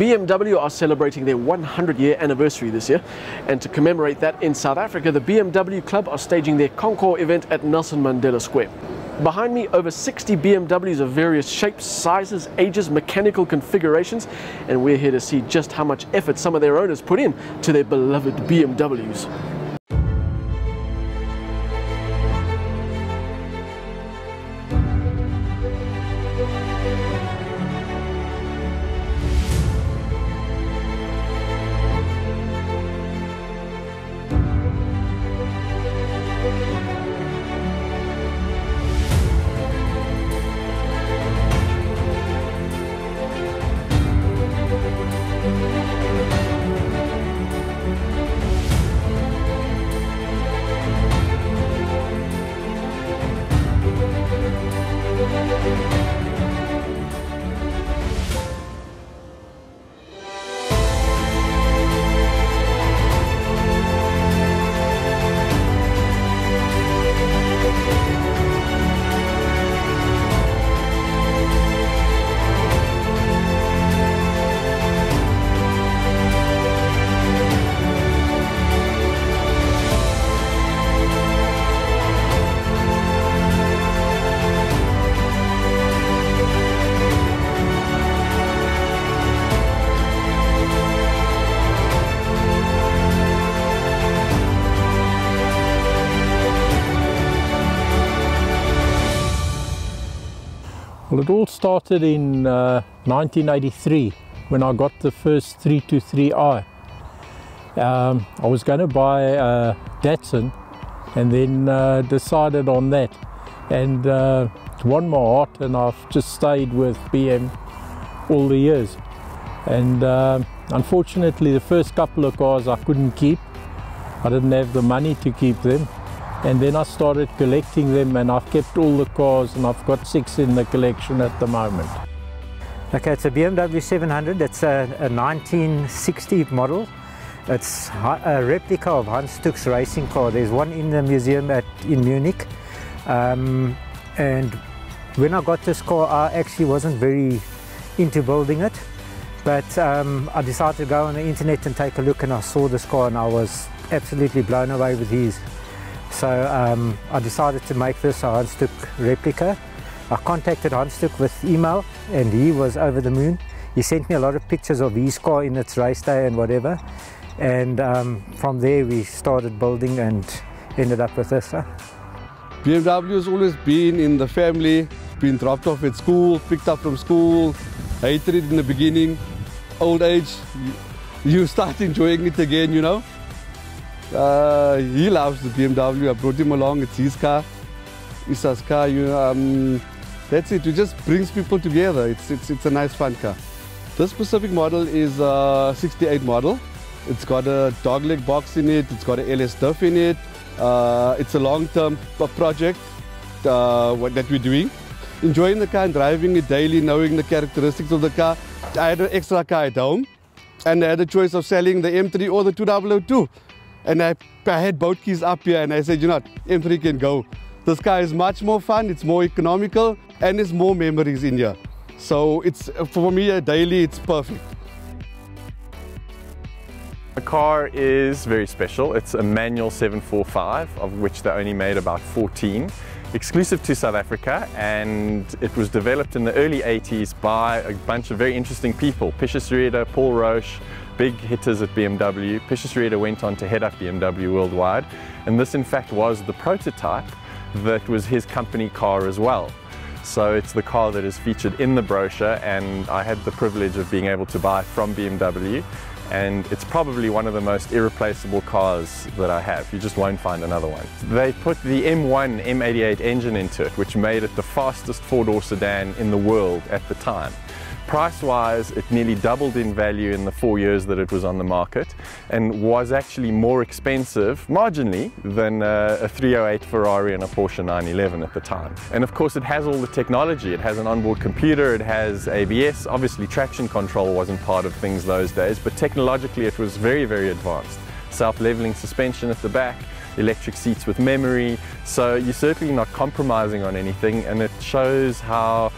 BMW are celebrating their 100-year anniversary this year, and to commemorate that in South Africa, the BMW Club are staging their Concours event at Nelson Mandela Square. Behind me, over 60 BMWs of various shapes, sizes, ages, mechanical configurations, and we're here to see just how much effort some of their owners put in to their beloved BMWs. Well, it all started in 1983 when I got the first 323i. I was going to buy a Datsun and then decided on that, and won my heart, and I've just stayed with BM all the years. And unfortunately the first couple of cars I couldn't keep. I didn't have the money to keep them. And then I started collecting them, and I've kept all the cars, and I've got 6 in the collection at the moment. Okay, it's a BMW 700. It's a 1960 model. It's a replica of Hans Stuck's racing car. There's one in the museum in Munich. And when I got this car, I actually wasn't very into building it. But I decided to go on the internet and take a look, and I saw this car, and I was absolutely blown away with these. So I decided to make this a Hans Stuck replica. I contacted Hans Stuck with email, and he was over the moon. He sent me a lot of pictures of his car in its race day and whatever. And from there we started building and ended up with this. BMW has always been in the family, been dropped off at school, picked up from school, hated it in the beginning. Old age, you start enjoying it again, you know. He loves the BMW. I brought him along. It's his car, Isa's car. That's it. It just brings people together. It's a nice, fun car. This specific model is a 68 model. It's got a dogleg box in it. It's got a LS diff in it. It's a long-term project that we're doing. Enjoying the car and driving it daily, knowing the characteristics of the car. I had an extra car at home, and I had a choice of selling the M3 or the 2002. And I had both keys up here, and I said, you know what, M3 can go. This car is much more fun, it's more economical, and there's more memories in here. So it's, for me, daily, it's perfect. The car is very special. It's a manual 745, of which they only made about 14, exclusive to South Africa, and it was developed in the early 80s by a bunch of very interesting people. Pistorius, Paul Roche, big hitters at BMW. Pistorius went on to head up BMW worldwide, and this in fact was the prototype that was his company car as well. So it's the car that is featured in the brochure, and I had the privilege of being able to buy it from BMW, and it's probably one of the most irreplaceable cars that I have. You just won't find another one. They put the M1 M88 engine into it, which made it the fastest four-door sedan in the world at the time. Price-wise, it nearly doubled in value in the 4 years that it was on the market, and was actually more expensive, marginally, than a 308 Ferrari and a Porsche 911 at the time. And of course it has all the technology. It has an onboard computer, it has ABS. Obviously traction control wasn't part of things those days, but technologically it was very, very advanced. Self-leveling suspension at the back, electric seats with memory, so you're certainly not compromising on anything, and it shows how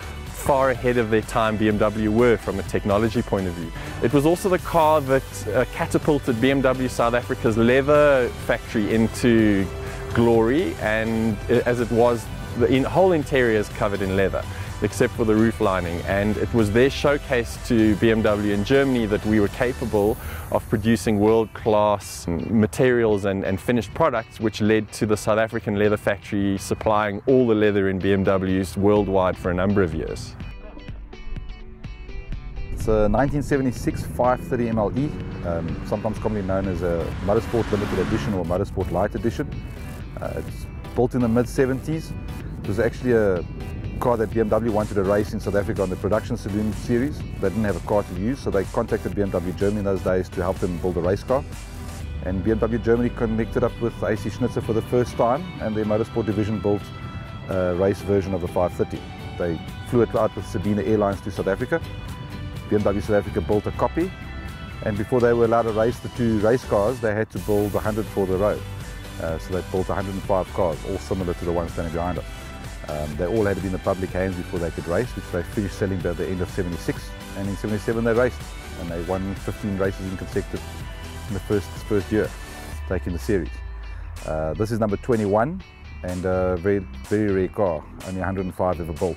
far ahead of their time BMW were from a technology point of view. It was also the car that catapulted BMW South Africa's leather factory into glory, and as it was, the whole interior is covered in leather except for the roof lining, and it was their showcase to BMW in Germany that we were capable of producing world-class materials and finished products, which led to the South African leather factory supplying all the leather in BMWs worldwide for a number of years. It's a 1976 530 MLE, sometimes commonly known as a Motorsport Limited Edition or Motorsport Light Edition. It's built in the mid-70s. It was actually a car that BMW wanted to race in South Africa on the production saloon series. They didn't have a car to use, so they contacted BMW Germany in those days to help them build a race car. And BMW Germany connected up with AC Schnitzer for the first time, and their motorsport division built a race version of the 530. They flew it out with Sabina Airlines to South Africa. BMW South Africa built a copy, and before they were allowed to race the two race cars, they had to build 100 for the road. So they built 105 cars, all similar to the one standing behind us. They all had to be in the public hands before they could race, which they finished selling by the end of '76. And in '77 they raced, and they won 15 races in consecutive in the first year, taking the series. This is number 21, and a very rare car, only 105 ever built.